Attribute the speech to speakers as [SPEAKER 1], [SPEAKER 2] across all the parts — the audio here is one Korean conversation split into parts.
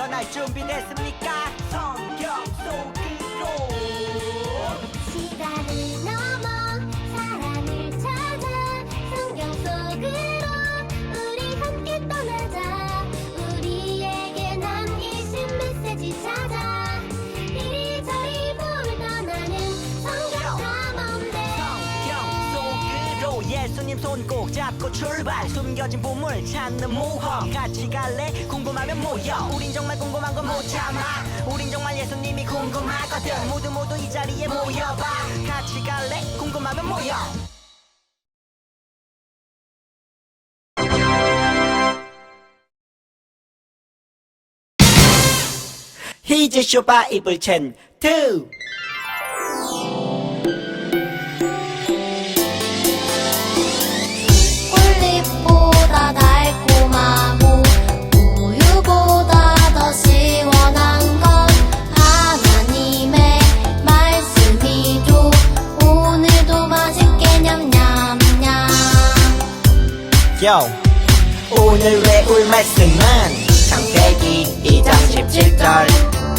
[SPEAKER 1] 떠날 준비됐습니까? 성경 속으로
[SPEAKER 2] 시간을 넘어 사랑을 찾아 성경 속으로 우리 함께 떠나자. 우리에게 남기신 메시지 찾아 이리저리 묻어나는 성경 탐험대.
[SPEAKER 1] 성경 속으로 예수님 손 꼭 잡고 출발. 숨겨진 보물 찾는 모험 같이 갈래? 궁금하면 모여. 우린 정말 궁금한 건 못 참아. 우린 정말 예수님이 궁금하거든. 모두 이 자리에 모여봐. 같이 갈래? 궁금하면 모여. 이제 쇼바이블 챈2
[SPEAKER 2] 꿀잎보다 달콤하고 우유보다 더 시원한 건 하나님의 말씀이죠. 오늘도 맛있게 냠냠냠.
[SPEAKER 1] 오늘 외울 말씀은 창세기 2장 17절.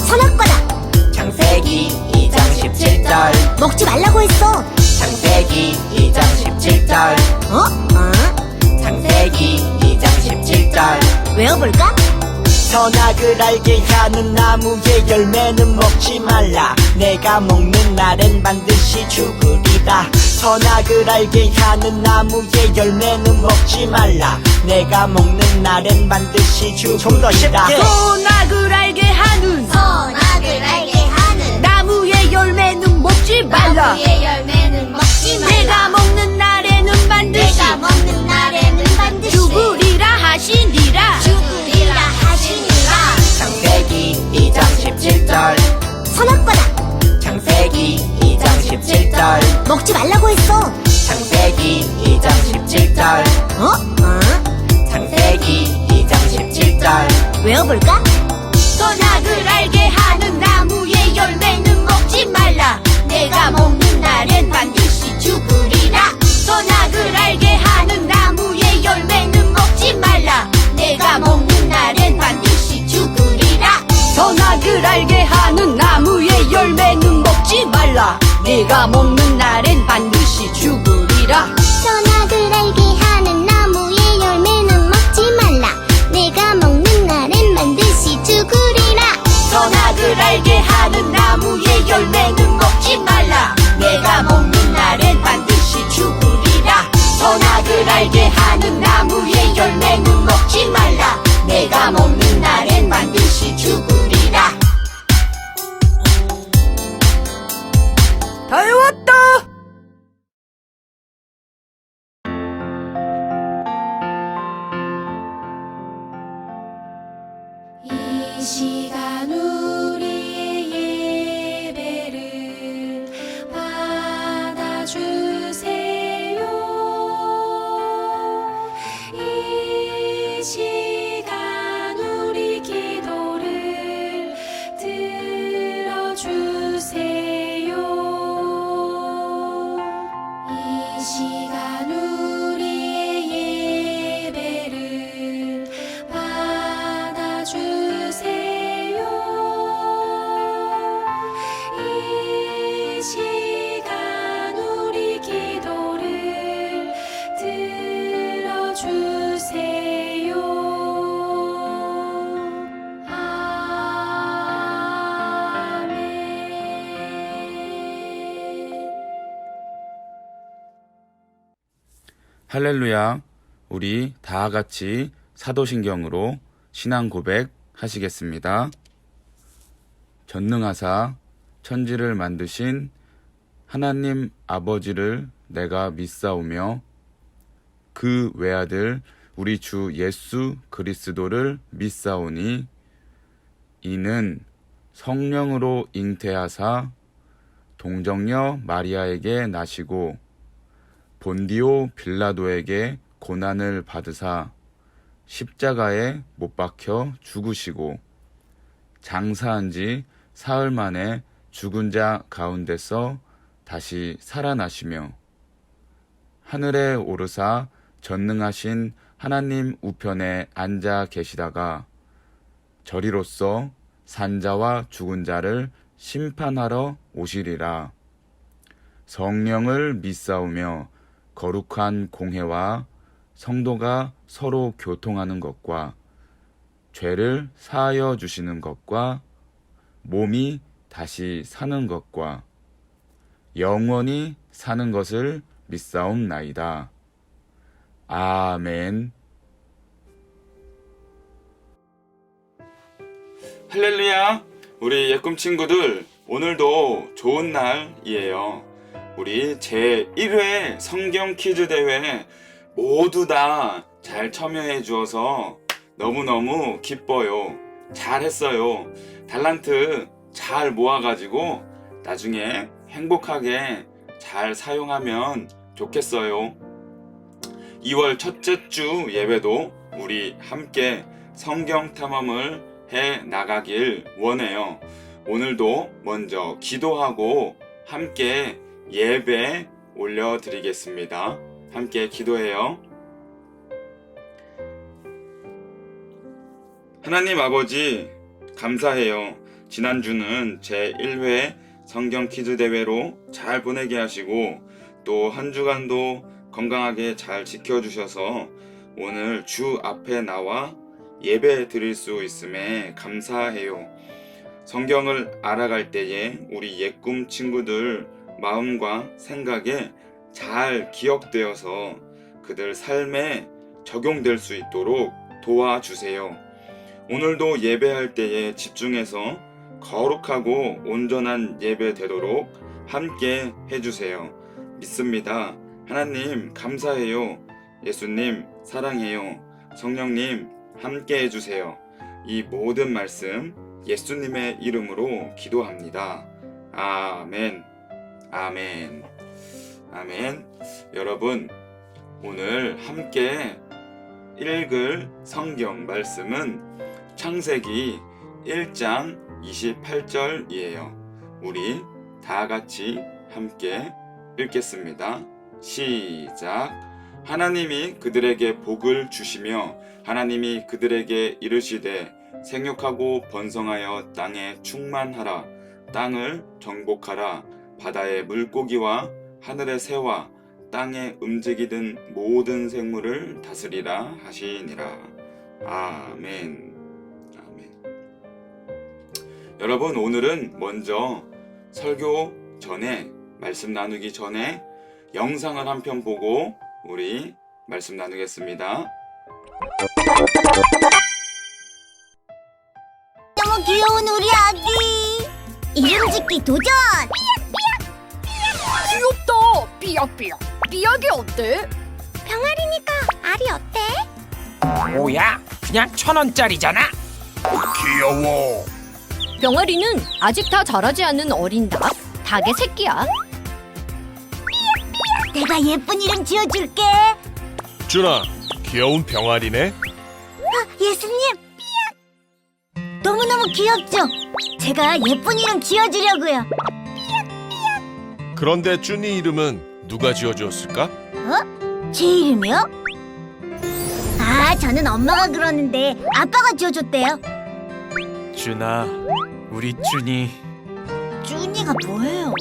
[SPEAKER 2] 선악과다.
[SPEAKER 1] 창세기 2장 17절.
[SPEAKER 2] 먹지 말라고 했어.
[SPEAKER 1] 창세기 2장 17절. 창세기 2장 17절.
[SPEAKER 2] 외워볼까?
[SPEAKER 1] 선악을 알게 하는 나무의 열매는 먹지 말라. 내가 먹는 날엔 반드시 죽으리라. 선악을 알게 하는 나무의 열매는 먹지 말라. 내가 먹는 날엔 반드시 죽으리라.
[SPEAKER 3] 선악을 알게 하는
[SPEAKER 2] 선악을 알게 하는
[SPEAKER 3] 나무의 열매는 먹지 말라.
[SPEAKER 2] 나무의 열매는 먹지 말라.
[SPEAKER 3] 내가 먹는 날에는 반드시
[SPEAKER 2] 내가 먹는 날에는 반드시
[SPEAKER 3] 죽으리라 하시니라.
[SPEAKER 2] 죽으리라 하시니라.
[SPEAKER 1] 창세기 2장 17절.
[SPEAKER 2] 선악과다.
[SPEAKER 1] 창세기 2장 17절.
[SPEAKER 2] 먹지 말라고 했어.
[SPEAKER 1] 창세기 2장 17절. 창세기 2장 17절.
[SPEAKER 2] 외워볼까?
[SPEAKER 3] 선악을 알게 하는 나무의 열매는 먹지 말라. 내가 먹는 날엔 반드시 죽으리라. 선악을 알게 하는 나무의 열매는 먹지 말라. 내가 먹는 날엔 반드시 죽으리라. 선악을 알게 하는 나무의 열매는 먹지 말라. 내가 먹는 날엔 반드시 죽으리라.
[SPEAKER 2] 선악을 알게 하는 나무의 열매는 먹지 말라. 내가 먹는 날엔 반드시 죽으리라.
[SPEAKER 3] 선악을 알게 하는 나무의 열매는 먹지 말라. 내가 먹는 날엔 반드시 죽으리라. 선악을 알게 하는 나무의 열매는 먹지 말라. 내가 먹는 날엔 반드시 죽으리라. 다 외웠다.
[SPEAKER 4] 이 시간 우리의 예배를 받아주세요. 이 시간 우리 기도를 들어주세요. 이 시간 우리의 예배를 받아주세요. 이 시간 우리 기도를 들어주세요. 아멘.
[SPEAKER 5] 할렐루야. 우리 다 같이 사도신경으로 신앙 고백 하시겠습니다. 전능하사 천지를 만드신 하나님 아버지를 내가 믿사오며 그 외아들 우리 주 예수 그리스도를 믿사오니 이는 성령으로 잉태하사 동정녀 마리아에게 나시고 본디오 빌라도에게 고난을 받으사 십자가에 못 박혀 죽으시고 장사한 지 사흘 만에 죽은 자 가운데서 다시 살아나시며 하늘에 오르사 전능하신 하나님 우편에 앉아 계시다가 저리로서 산자와 죽은 자를 심판하러 오시리라. 성령을 믿사오며 거룩한 공회와 성도가 서로 교통하는 것과 죄를 사하여 주시는 것과 몸이 다시 사는 것과 영원히 사는 것을 믿사옵나이다. 아멘. 할렐루야! 우리 예꿈 친구들, 오늘도 좋은 날이에요. 우리 제1회 성경 퀴즈 대회 모두 다 잘 참여해 주어서 너무너무 기뻐요. 잘했어요. 달란트 잘 모아가지고 나중에 행복하게 잘 사용하면 좋겠어요. 2월 첫째 주 예배도 우리 함께 성경 탐험을 해 나가길 원해요. 오늘도 먼저 기도하고 함께 예배 올려드리겠습니다. 함께 기도해요. 하나님 아버지, 감사해요. 지난주는 제1회 성경 퀴즈 대회로 잘 보내게 하시고 또 한 주간도 건강하게 잘 지켜주셔서 오늘 주 앞에 나와 예배 드릴 수 있음에 감사해요. 성경을 알아갈 때에 우리 예꿈 친구들 마음과 생각에 잘 기억되어서 그들 삶에 적용될 수 있도록 도와주세요. 오늘도 예배할 때에 집중해서 거룩하고 온전한 예배 되도록 함께 해주세요. 믿습니다. 하나님 감사해요. 예수님 사랑해요. 성령님 함께 해주세요. 이 모든 말씀 예수님의 이름으로 기도합니다. 아멘. 아멘. 아멘. 여러분, 오늘 함께 읽을 성경 말씀은 창세기 1장 28절이에요. 우리 다 같이 함께 읽겠습니다. 시작. 하나님이 그들에게 복을 주시며 하나님이 그들에게 이르시되 생육하고 번성하여 땅에 충만하라. 땅을 정복하라. 바다의 물고기와 하늘의 새와 땅에 움직이는 모든 생물을 다스리라 하시니라. 아멘. 아멘. 여러분, 오늘은 먼저 설교 전에, 말씀 나누기 전에 영상을 한 편 보고 우리 말씀 나누겠습니다.
[SPEAKER 2] 너무 귀여운 우리 아기. 이름 짓기 도전.
[SPEAKER 3] 귀엽다. 삐약삐약. 삐약이 어때?
[SPEAKER 2] 병아리니까 알이 어때?
[SPEAKER 6] 뭐야? 그냥 1,000원짜리잖아.
[SPEAKER 7] 귀여워.
[SPEAKER 3] 병아리는 아직 다 자라지 않은 어린 닭, 닭의 새끼야.
[SPEAKER 2] 내가 예쁜 이름 지어줄게.
[SPEAKER 7] 준아, 귀여운 병아리네.
[SPEAKER 2] 예수님. 너무너무 귀엽죠? 제가 예쁜 이름 지어주려고요.
[SPEAKER 7] 그런데 준이 이름은 누가 지어주었을까?
[SPEAKER 2] 제 이름이요? 아, 저는 엄마가 그러는데 아빠가 지어줬대요.
[SPEAKER 6] 준아, 우리 준이.
[SPEAKER 2] 준이가 뭐예요?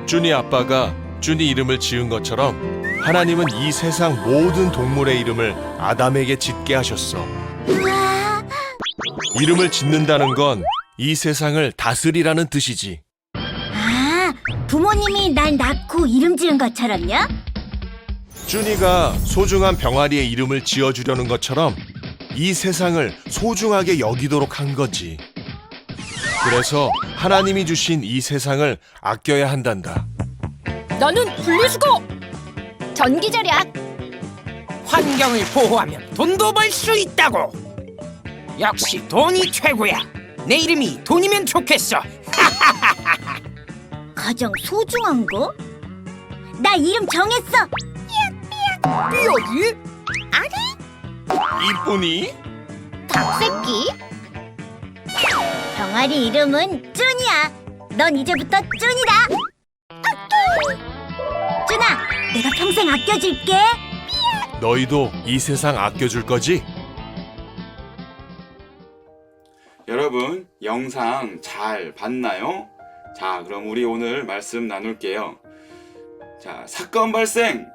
[SPEAKER 7] 준이 아빠가 준이 이름을 지은 것처럼 하나님은 이 세상 모든 동물의 이름을 아담에게 짓게 하셨어.
[SPEAKER 2] 우와.
[SPEAKER 7] 이름을 짓는다는 건 이 세상을 다스리라는 뜻이지.
[SPEAKER 2] 아, 부모님이 날 낳고 이름 지은 것처럼요?
[SPEAKER 7] 준이가 소중한 병아리의 이름을 지어주려는 것처럼 이 세상을 소중하게 여기도록 한 거지. 그래서 하나님이 주신 이 세상을 아껴야 한단다.
[SPEAKER 3] 나는 분리수거. 전기절약.
[SPEAKER 6] 환경을 보호하면 돈도 벌 수 있다고. 역시 돈이 최고야. 내 이름이 돈이면 좋겠어.
[SPEAKER 2] 가장 소중한 거? 나 이름 정했어.
[SPEAKER 3] 삐약이?
[SPEAKER 7] 이쁜이?
[SPEAKER 3] 닭새끼?
[SPEAKER 2] 병아리 이름은 준이야. 넌 이제부터 준이다. 준아, 내가 평생 아껴줄게.
[SPEAKER 7] 너희도 이 세상 아껴줄 거지?
[SPEAKER 5] 영상 잘 봤나요? 자, 그럼 우리 오늘 말씀 나눌게요. 자, 사건 발생!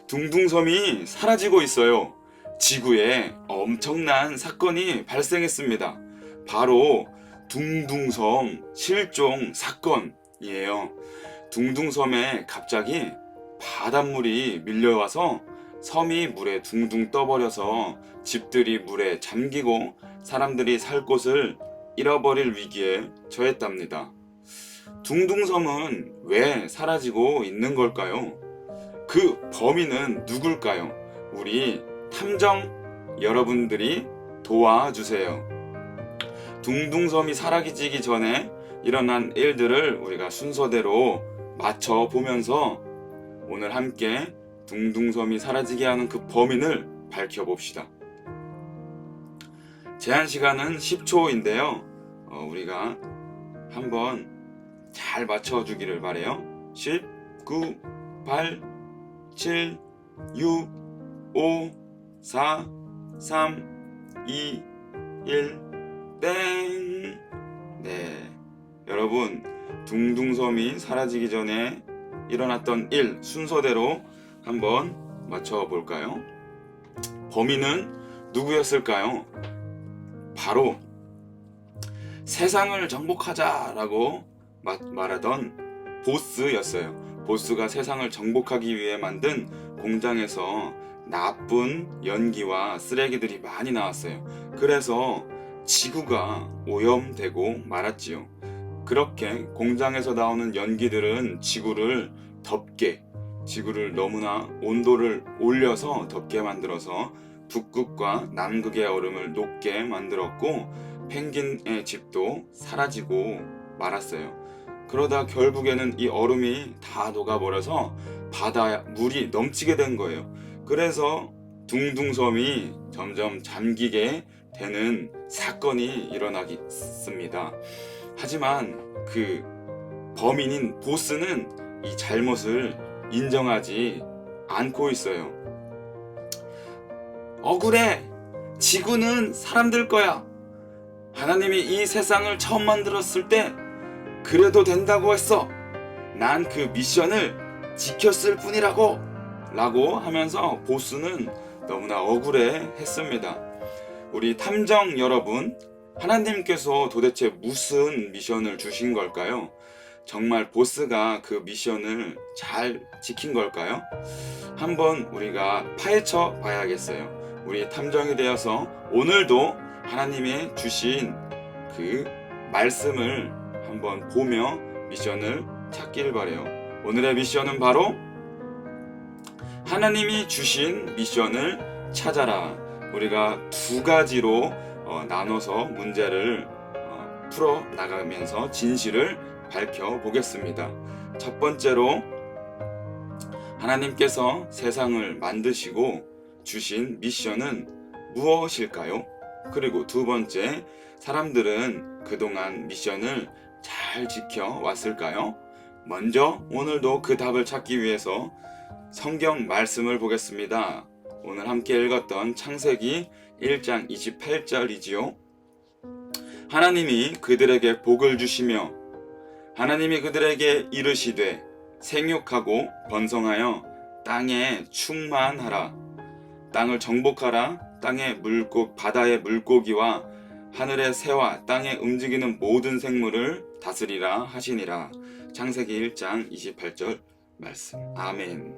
[SPEAKER 5] 둥둥섬이 사라지고 있어요. 지구에 엄청난 사건이 발생했습니다. 바로 둥둥섬 실종 사건이에요. 둥둥섬에 갑자기 바닷물이 밀려와서 섬이 물에 둥둥 떠버려서 집들이 물에 잠기고 사람들이 살 곳을 잃어버릴 위기에 처했답니다. 둥둥섬은 왜 사라지고 있는 걸까요? 그 범인은 누굴까요? 우리 탐정 여러분들이 도와주세요. 둥둥섬이 사라지기 전에 일어난 일들을 우리가 순서대로 맞춰보면서 오늘 함께 둥둥섬이 사라지게 하는 그 범인을 밝혀봅시다. 제한 시간은 10초인데요. 우리가 한번 잘 맞춰주기를 바래요. 10, 9, 8, 7, 6, 5, 4, 3, 2, 1, 땡! 네, 여러분, 둥둥섬이 사라지기 전에 일어났던 일 순서대로 한번 맞춰볼까요? 범인은 누구였을까요? 바로 세상을 정복하자라고 말하던 보스였어요. 보스가 세상을 정복하기 위해 만든 공장에서 나쁜 연기와 쓰레기들이 많이 나왔어요. 그래서 지구가 오염되고 말았지요. 그렇게 공장에서 나오는 연기들은 지구를 너무나 온도를 올려서 덥게 만들어서 북극과 남극의 얼음을 녹게 만들었고 펭귄의 집도 사라지고 말았어요. 그러다 결국에는 이 얼음이 다 녹아버려서 바다에 물이 넘치게 된 거예요. 그래서 둥둥섬이 점점 잠기게 되는 사건이 일어나겠습니다. 하지만 그 범인인 보스는 이 잘못을 인정하지 않고 있어요. 억울해! 지구는 사람들 거야! 하나님이 이 세상을 처음 만들었을 때 그래도 된다고 했어! 난 그 미션을 지켰을 뿐이라고! 라고 하면서 보스는 너무나 억울해 했습니다. 우리 탐정 여러분, 하나님께서 도대체 무슨 미션을 주신 걸까요? 정말 보스가 그 미션을 잘 지킨 걸까요? 한번 우리가 파헤쳐 봐야겠어요. 우리 탐정이 되어서 오늘도 하나님의 주신 그 말씀을 한번 보며 미션을 찾길 바래요. 오늘의 미션은 바로 하나님이 주신 미션을 찾아라. 우리가 두 가지로 나눠서 문제를 풀어 나가면서 진실을 밝혀보겠습니다. 첫 번째로 하나님께서 세상을 만드시고 주신 미션은 무엇일까요? 그리고 두 번째, 사람들은 그동안 미션을 잘 지켜왔을까요? 먼저 오늘도 그 답을 찾기 위해서 성경 말씀을 보겠습니다. 오늘 함께 읽었던 창세기 1장 28절이지요. 하나님이 그들에게 복을 주시며 하나님이 그들에게 이르시되 생육하고 번성하여 땅에 충만하라. 땅을 정복하라. 땅의 바다의 물고기와 하늘의 새와 땅에 움직이는 모든 생물을 다스리라 하시니라. 창세기 1장 28절 말씀. 아멘.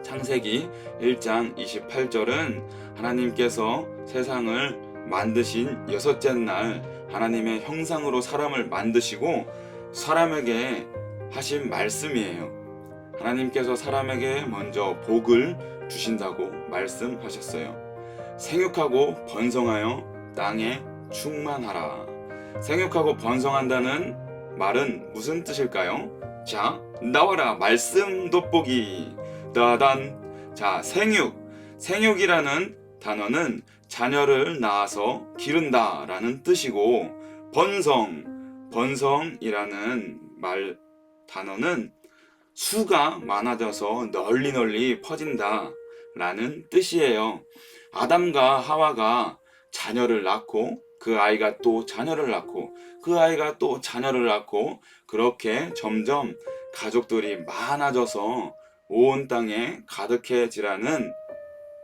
[SPEAKER 5] 창세기 1장 28절은 하나님께서 세상을 만드신 여섯째 날 하나님의 형상으로 사람을 만드시고 사람에게 하신 말씀이에요. 하나님께서 사람에게 먼저 복을 주신다고 말씀하셨어요. 생육하고 번성하여 땅에 충만하라. 생육하고 번성한다는 말은 무슨 뜻일까요? 자, 나와라 말씀 돋보기. 따단. 자, 생육이라는 단어는 자녀를 낳아서 기른다 라는 뜻이고, 번성이라는 단어는 수가 많아져서 널리 퍼진다 라는 뜻이에요. 아담과 하와가 자녀를 낳고 그 아이가 또 자녀를 낳고 그 아이가 또 자녀를 낳고 그렇게 점점 가족들이 많아져서 온 땅에 가득해지라는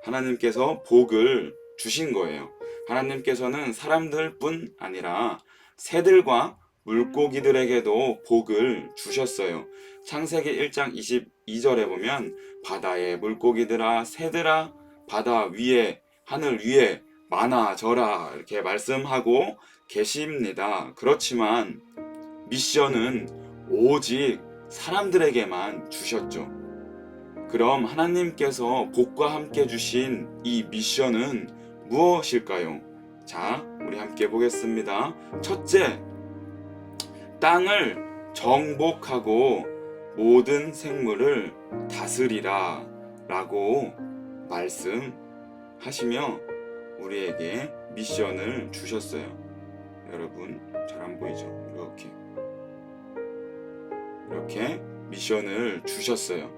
[SPEAKER 5] 하나님께서 복을 주신 거예요. 하나님께서는 사람들뿐 아니라 새들과 물고기들에게도 복을 주셨어요. 창세기 1장 22절에 보면 바다의 물고기들아 새들아 바다 위에 하늘 위에 많아져라 이렇게 말씀하고 계십니다. 그렇지만 미션은 오직 사람들에게만 주셨죠. 그럼 하나님께서 복과 함께 주신 이 미션은 무엇일까요? 자, 우리 함께 보겠습니다. 첫째, 땅을 정복하고 모든 생물을 다스리라 라고 말씀하시며 우리에게 미션을 주셨어요. 여러분 잘 안 보이죠? 이렇게 미션을 주셨어요.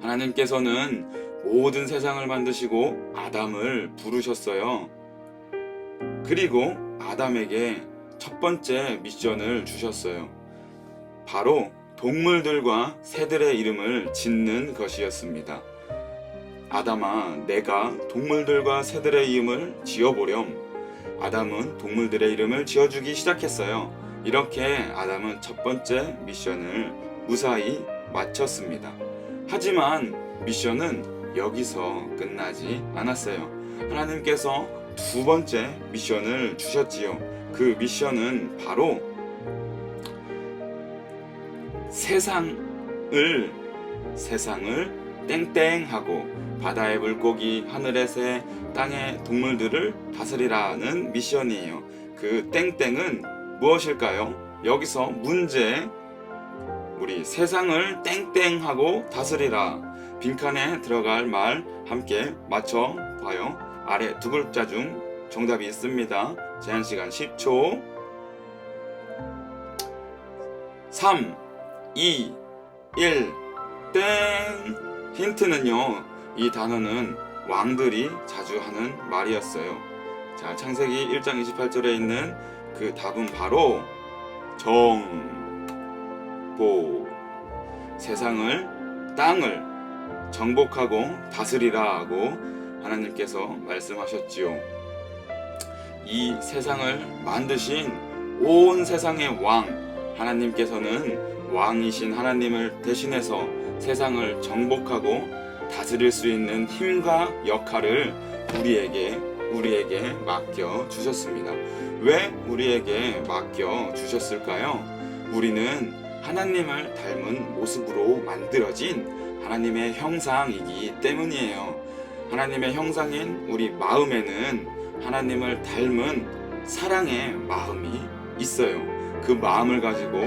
[SPEAKER 5] 하나님께서는 모든 세상을 만드시고 아담을 부르셨어요. 그리고 아담에게 첫 번째 미션을 주셨어요. 바로 동물들과 새들의 이름을 짓는 것이었습니다. 아담아, 내가 동물들과 새들의 이름을 지어보렴. 아담은 동물들의 이름을 지어주기 시작했어요. 이렇게 아담은 첫 번째 미션을 무사히 마쳤습니다. 하지만 미션은 여기서 끝나지 않았어요. 하나님께서 두 번째 미션을 주셨지요. 그 미션은 바로 세상을 땡땡하고 바다의 물고기, 하늘의 새, 땅의 동물들을 다스리라는 미션이에요. 그 땡땡은 무엇일까요? 여기서 문제, 우리 세상을 땡땡하고 다스리라. 빈칸에 들어갈 말 함께 맞춰봐요. 아래 두 글자 중 정답이 있습니다. 제한시간 10초. 3, 2, 1, 땡! 힌트는요, 이 단어는 왕들이 자주 하는 말이었어요. 자, 창세기 1장 28절에 있는 그 답은 바로 정복. 세상을, 땅을 정복하고 다스리라 고 하나님께서 말씀하셨지요. 이 세상을 만드신 온 세상의 왕, 하나님께서는 왕이신 하나님을 대신해서 세상을 정복하고 다스릴 수 있는 힘과 역할을 우리에게 맡겨 주셨습니다. 왜 우리에게 맡겨 주셨을까요? 우리는 하나님을 닮은 모습으로 만들어진 하나님의 형상이기 때문이에요. 하나님의 형상인 우리 마음에는 하나님을 닮은 사랑의 마음이 있어요. 그 마음을 가지고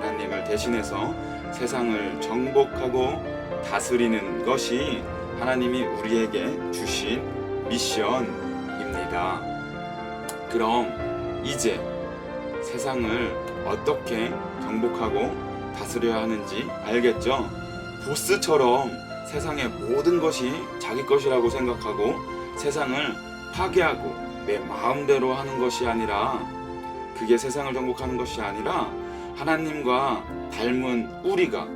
[SPEAKER 5] 하나님을 대신해서 세상을 정복하고 다스리는 것이 하나님이 우리에게 주신 미션입니다. 그럼 이제 세상을 어떻게 정복하고 다스려야 하는지 알겠죠? 보스처럼 세상의 모든 것이 자기 것이라고 생각하고 세상을 파괴하고 내 마음대로 하는 것이 아니라, 그게 세상을 정복하는 것이 아니라 하나님과 닮은 우리가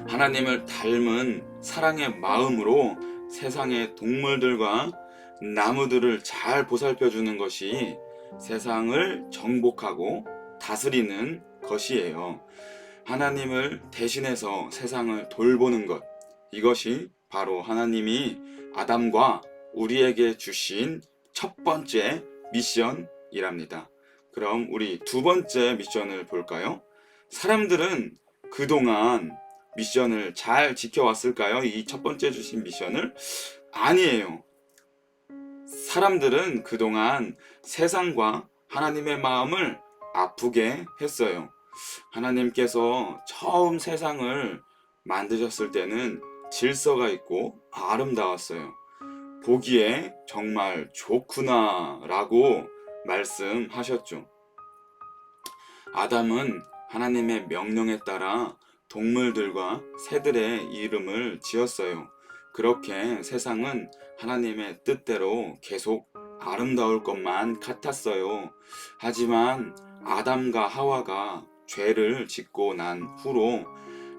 [SPEAKER 5] 하나님을 닮은 사랑의 마음으로 세상의 동물들과 나무들을 잘 보살펴주는 것이 세상을 정복하고 다스리는 것이에요. 하나님을 대신해서 세상을 돌보는 것, 이것이 바로 하나님이 아담과 우리에게 주신 첫 번째 미션이랍니다. 그럼 우리 두 번째 미션을 볼까요? 사람들은 그동안 미션을 잘 지켜왔을까요? 이 첫 번째 주신 미션을? 아니에요. 사람들은 그동안 세상과 하나님의 마음을 아프게 했어요. 하나님께서 처음 세상을 만드셨을 때는 질서가 있고 아름다웠어요. 보기에 정말 좋구나 라고 말씀하셨죠. 아담은 하나님의 명령에 따라 동물들과 새들의 이름을 지었어요. 그렇게 세상은 하나님의 뜻대로 계속 아름다울 것만 같았어요. 하지만 아담과 하와가 죄를 짓고 난 후로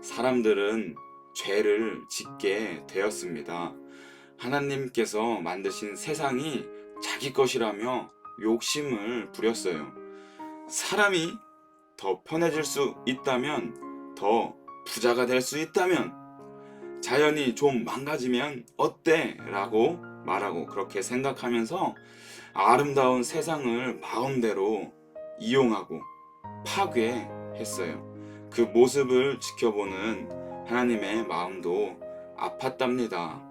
[SPEAKER 5] 사람들은 죄를 짓게 되었습니다. 하나님께서 만드신 세상이 자기 것이라며 욕심을 부렸어요. 사람이 더 편해질 수 있다면, 더 부자가 될 수 있다면, 자연이 좀 망가지면 어때? 라고 말하고 그렇게 생각하면서 아름다운 세상을 마음대로 이용하고 파괴했어요. 그 모습을 지켜보는 하나님의 마음도 아팠답니다.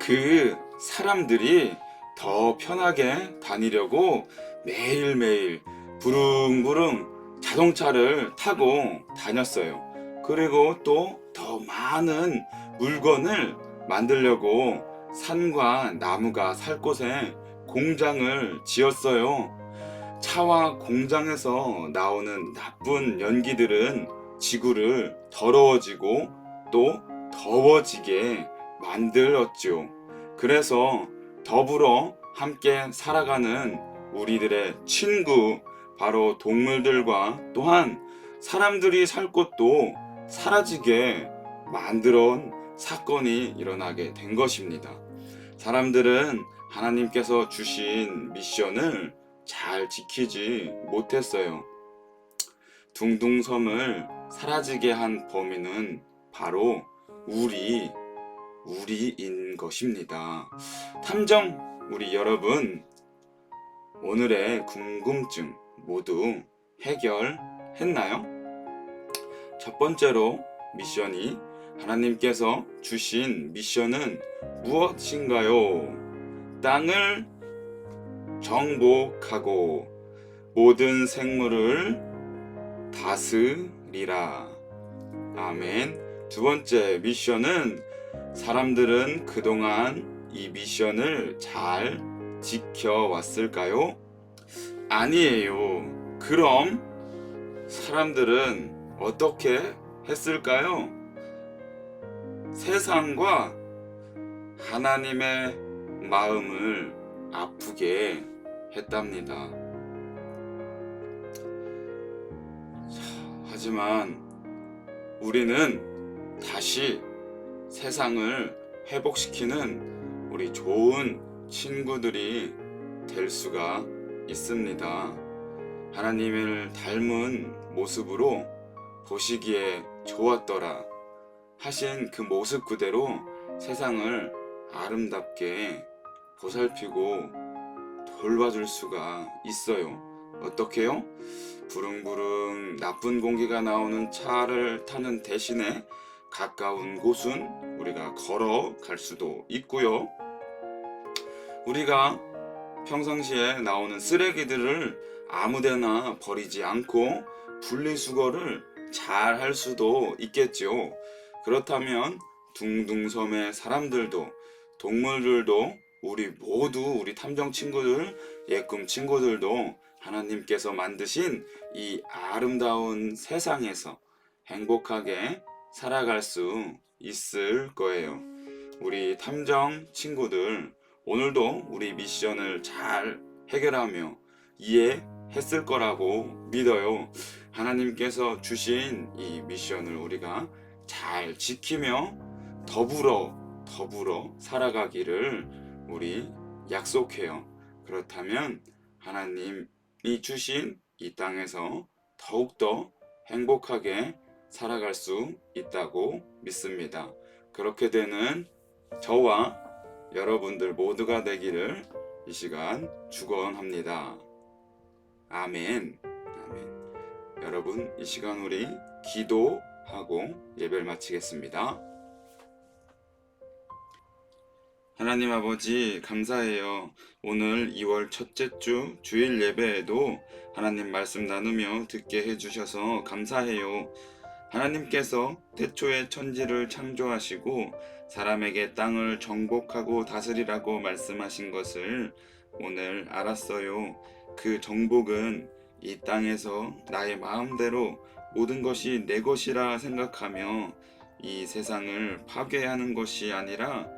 [SPEAKER 5] 그 사람들이 더 편하게 다니려고 매일매일 부릉부릉 자동차를 타고 다녔어요. 그리고 또 더 많은 물건을 만들려고 산과 나무가 살 곳에 공장을 지었어요. 차와 공장에서 나오는 나쁜 연기들은 지구를 더러워지고 또 더워지게 만들었죠. 그래서 더불어 함께 살아가는 우리들의 친구, 바로 동물들과 또한 사람들이 살 곳도 사라지게 만들어온 사건이 일어나게 된 것입니다. 사람들은 하나님께서 주신 미션을 잘 지키지 못했어요. 둥둥섬을 사라지게 한 범인은 바로 우리인 것입니다. 탐정, 우리 여러분, 오늘의 궁금증 모두 해결했나요? 첫 번째로 미션이, 하나님께서 주신 미션은 무엇인가요? 땅을 정복하고 모든 생물을 다스리라. 아멘. 두 번째 미션은, 사람들은 그동안 이 미션을 잘 지켜왔을까요? 아니에요. 그럼 사람들은 어떻게 했을까요? 세상과 하나님의 마음을 아프게 했답니다. 하지만 우리는 다시 세상을 회복시키는 우리 좋은 친구들이 될 수가 있습니다. 하나님을 닮은 모습으로 보시기에 좋았더라 하신 그 모습 그대로 세상을 아름답게 보살피고 돌봐줄 수가 있어요. 어떻게요? 부릉부릉 나쁜 공기가 나오는 차를 타는 대신에 가까운 곳은 우리가 걸어갈 수도 있고요. 우리가 평상시에 나오는 쓰레기들을 아무데나 버리지 않고 분리수거를 잘 할 수도 있겠죠. 그렇다면 둥둥섬의 사람들도, 동물들도, 우리 모두, 우리 탐정 친구들, 예꿈 친구들도 하나님께서 만드신 이 아름다운 세상에서 행복하게 살아갈 수 있을 거예요. 우리 탐정 친구들, 오늘도 우리 미션을 잘 해결하며 이해했을 거라고 믿어요. 하나님께서 주신 이 미션을 우리가 잘 지키며 더불어 살아가기를 우리 약속해요. 그렇다면 하나님이 주신 이 땅에서 더욱더 행복하게 살아갈 수 있다고 믿습니다. 그렇게 되는 저와 여러분들 모두가 되기를 이 시간 축원합니다. 아멘. 아멘. 여러분, 이 시간 우리 기도하고 예배를 마치겠습니다. 하나님 아버지, 감사해요. 오늘 2월 첫째 주 주일 예배에도 하나님 말씀 나누며 듣게 해주셔서 감사해요. 하나님께서 태초에 천지를 창조하시고 사람에게 땅을 정복하고 다스리라고 말씀하신 것을 오늘 알았어요. 그 정복은 이 땅에서 나의 마음대로 모든 것이 내 것이라 생각하며 이 세상을 파괴하는 것이 아니라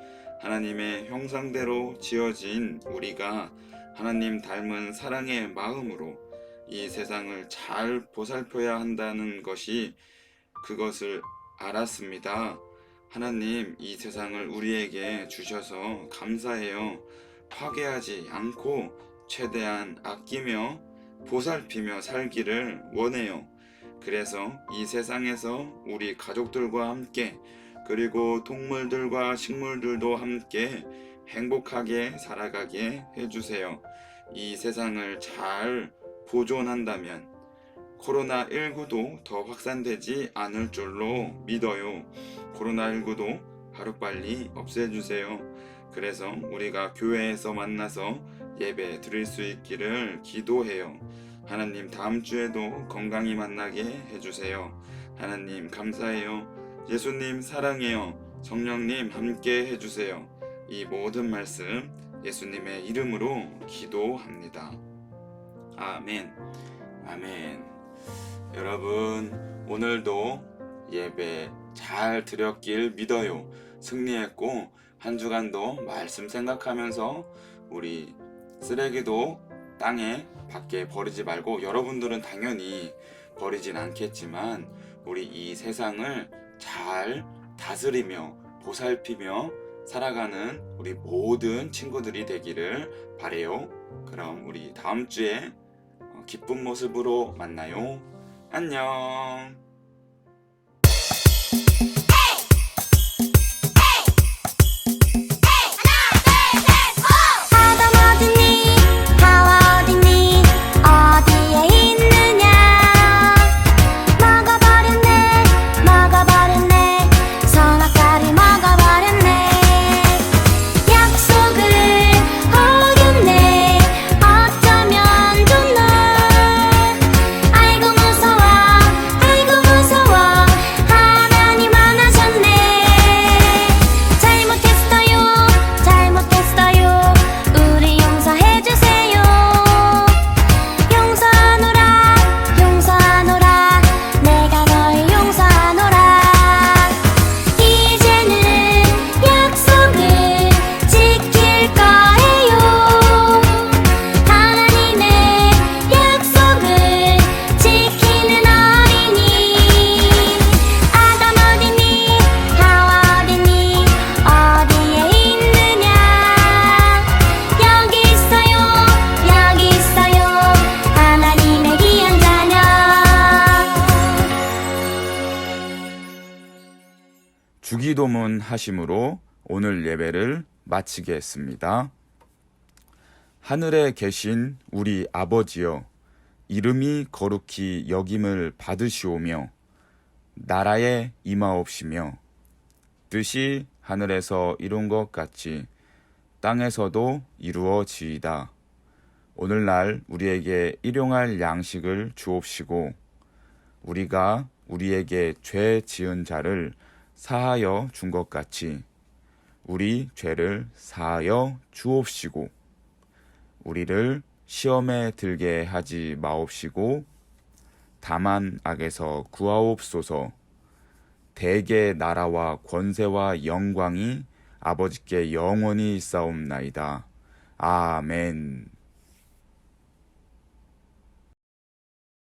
[SPEAKER 5] 하나님의 형상대로 지어진 우리가 하나님 닮은 사랑의 마음으로 이 세상을 잘 보살펴야 한다는 것이 그것을 알았습니다. 하나님, 이 세상을 우리에게 주셔서 감사해요. 파괴하지 않고 최대한 아끼며 보살피며 살기를 원해요. 그래서 이 세상에서 우리 가족들과 함께 그리고 동물들과 식물들도 함께 행복하게 살아가게 해주세요. 이 세상을 잘 보존한다면 코로나19도 더 확산되지 않을 줄로 믿어요. 코로나19도 하루빨리 없애주세요. 그래서 우리가 교회에서 만나서 예배 드릴 수 있기를 기도해요. 하나님, 다음 주에도 건강히 만나게 해주세요. 하나님 감사해요. 예수님 사랑해요. 성령님 함께 해주세요. 이 모든 말씀 예수님의 이름으로 기도합니다. 아멘. 아멘. 여러분, 오늘도 예배 잘 드렸길 믿어요. 승리했고 한 주간도 말씀 생각하면서 우리 쓰레기도 땅에 밖에 버리지 말고, 여러분들은 당연히 버리진 않겠지만 우리 이 세상을 잘 다스리며 보살피며 살아가는 우리 모든 친구들이 되기를 바래요. 그럼 우리 다음 주에 기쁜 모습으로 만나요. 안녕.
[SPEAKER 2] 아담 어딨니? 하와 어딨니? 어디에 있느냐? 먹어버렸네, 먹어버렸네, 선악과를 먹어버렸네. 약속을 어겼네, 어쩌면 좋나. 아이고 무서워, 아이고 무서워, 하나님 안 하셨네. 잘못했어요, 잘못했어요, 우리 용서해주세요. 용서하노라, 용서하노라, 내가 널 용서하노라. 이제는 약속을 지킬 거예요. 하나님의 약속을 지키는 어린이. 아담 어딨니? 하와 어딨니? 어디에 있느냐? 여기 있어요, 여기 있어요, 하나님의 귀한 자녀.
[SPEAKER 5] 주기도문 하심으로 오늘 예배를 마치겠습니다. 하늘에 계신 우리 아버지여, 이름이 거룩히 여김을 받으시오며 나라에 임하옵시며 뜻이 하늘에서 이룬 것 같이 땅에서도 이루어지이다. 오늘날 우리에게 일용할 양식을 주옵시고 우리가 우리에게 죄 지은 자를 사하여 준 것 같이 우리 죄를 사하여 주옵시고 우리를 시험에 들게 하지 마옵시고 다만 악에서 구하옵소서. 대개 나라와 권세와 영광이 아버지께 영원히 있사옵나이다. 아멘.